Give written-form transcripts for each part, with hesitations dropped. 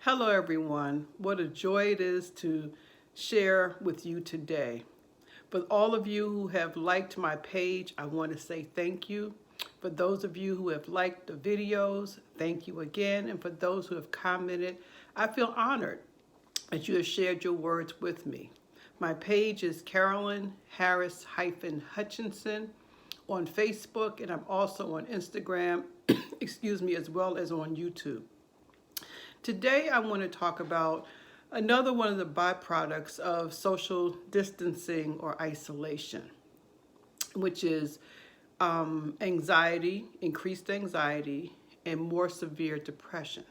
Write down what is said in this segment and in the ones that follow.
Hello, everyone. What a joy it is to share with you today. For all of you who have liked my page, I want to say thank you. For those of you who have liked the videos, thank you again. And for those who have commented, I feel honored that you have shared your words with me. My page is Carolyn Harris-Hutchinson on Facebook, and I'm also on Instagram, as well as on YouTube. Today I want to talk about another one of the byproducts of social distancing or isolation, which is anxiety, increased anxiety, and more severe depression.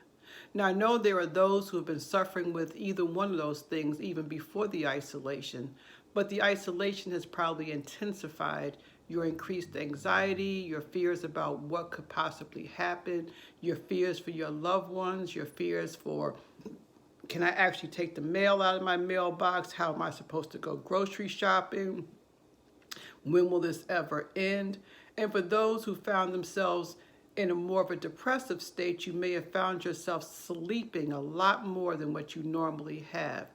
Now, I know there are those who have been suffering with either one of those things even before the isolation, but the isolation has probably intensified your increased anxiety, your fears about what could possibly happen, your fears for your loved ones, your fears for, can I actually take the mail out of my mailbox? How am I supposed to go grocery shopping? When will this ever end? And for those who found themselves in a more of a depressive state, you may have found yourself sleeping a lot more than what you normally have.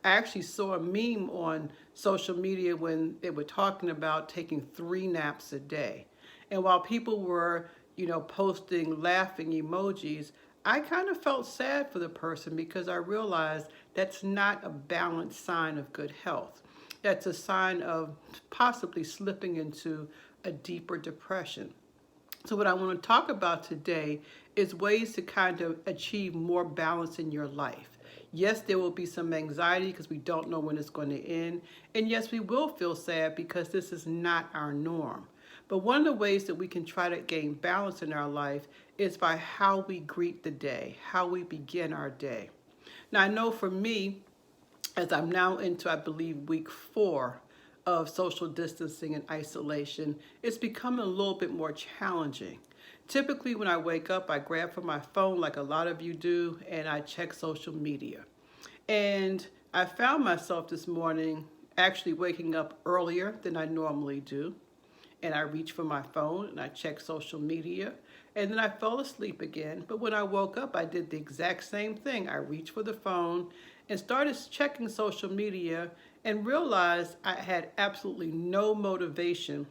I actually saw a meme on social media when they were talking about taking 3 naps a day. And while people were, posting laughing emojis, I kind of felt sad for the person because I realized that's not a balanced sign of good health. That's a sign of possibly slipping into a deeper depression. So what I want to talk about today is ways to kind of achieve more balance in your life. Yes, there will be some anxiety because we don't know when it's going to end. And yes, we will feel sad because this is not our norm. But one of the ways that we can try to gain balance in our life is by how we greet the day, how we begin our day. Now, I know for me, as I'm now into, I believe, week 4 of social distancing and isolation, it's becoming a little bit more challenging. Typically, when I wake up, I grab for my phone like a lot of you do, and I check social media. And I found myself this morning actually waking up earlier than I normally do. And I reached for my phone and I checked social media. And then I fell asleep again. But when I woke up, I did the exact same thing. I reached for the phone and started checking social media and realized I had absolutely no motivation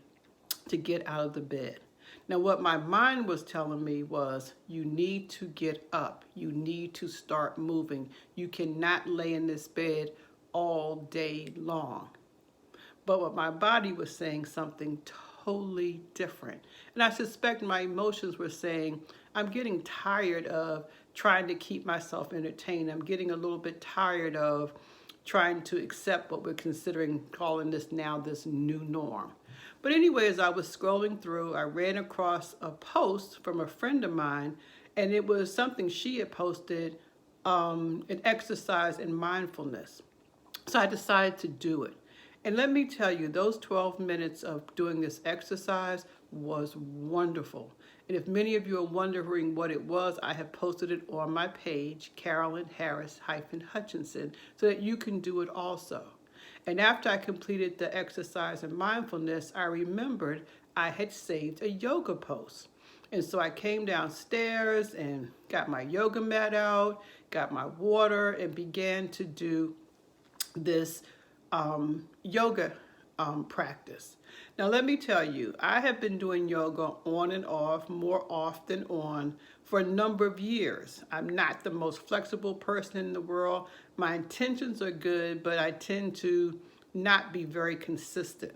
to get out of the bed. Now, what my mind was telling me was, you need to get up. You need to start moving. You cannot lay in this bed all day long. But what my body was saying something totally different. And I suspect my emotions were saying, I'm getting tired of trying to keep myself entertained. I'm getting a little bit tired of trying to accept what we're considering calling this now this new norm. But anyway, as I was scrolling through, I ran across a post from a friend of mine, and it was something she had posted, an exercise in mindfulness. So I decided to do it. And let me tell you, those 12 minutes of doing this exercise was wonderful. And if many of you are wondering what it was, I have posted it on my page, Carolyn Harris-Hutchinson, so that you can do it also. And after I completed the exercise in mindfulness, I remembered I had saved a yoga post. And so I came downstairs and got my yoga mat out, got my water, and began to do this yoga practice. Now, let me tell you, I have been doing yoga on and off, more off than on, for a number of years. I'm not the most flexible person in the world. My intentions are good, but I tend to not be very consistent.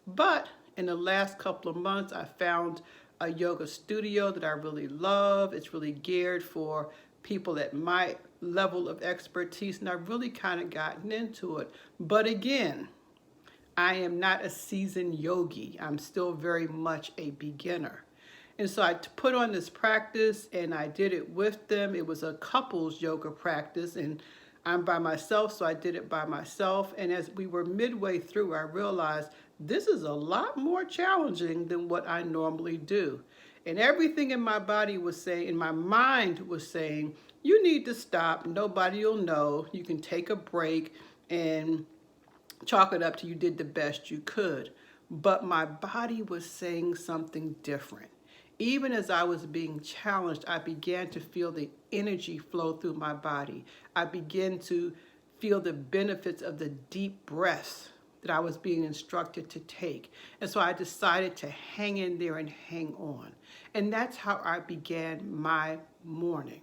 But in the last couple of months, I found a yoga studio that I really love. It's really geared for people at my level of expertise, and I've really kind of gotten into it. But again, I am not a seasoned yogi. I'm still very much a beginner. And so I put on this practice and I did it with them. It was a couples yoga practice, and I'm by myself, so I did it by myself. And as we were midway through, I realized this is a lot more challenging than what I normally do. And everything in my body was saying, in my mind was saying, you need to stop. Nobody will know. You can take a break and chalk it up to you did the best you could. But my body was saying something different. Even as I was being challenged, I began to feel the energy flow through my body. I began to feel the benefits of the deep breaths that I was being instructed to take. And so I decided to hang in there and hang on. And that's how I began my morning.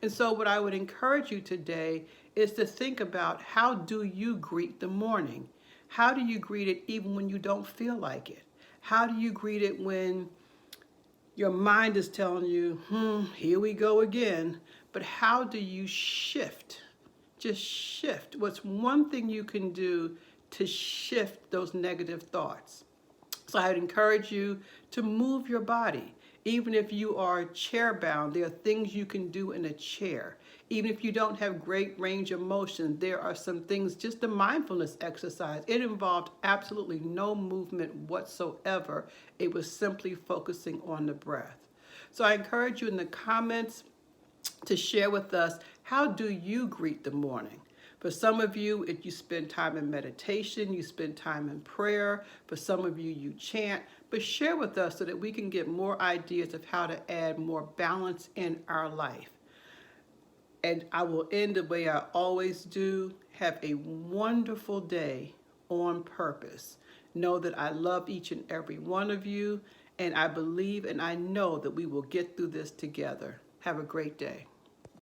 And so what I would encourage you today is to think about, how do you greet the morning? How do you greet it even when you don't feel like it? How do you greet it when your mind is telling you, here we go again? But how do you shift? Just shift. What's one thing you can do to shift those negative thoughts? So I would encourage you to move your body. Even if you are chair bound, there are things you can do in a chair. Even if you don't have great range of motion, there are some things, just a mindfulness exercise. It involved absolutely no movement whatsoever. It was simply focusing on the breath. So I encourage you in the comments to share with us, how do you greet the morning? For some of you, you spend time in meditation, you spend time in prayer. For some of you, you chant. But share with us so that we can get more ideas of how to add more balance in our life. And I will end the way I always do. Have a wonderful day on purpose. Know that I love each and every one of you, and I believe and I know that we will get through this together. Have a great day.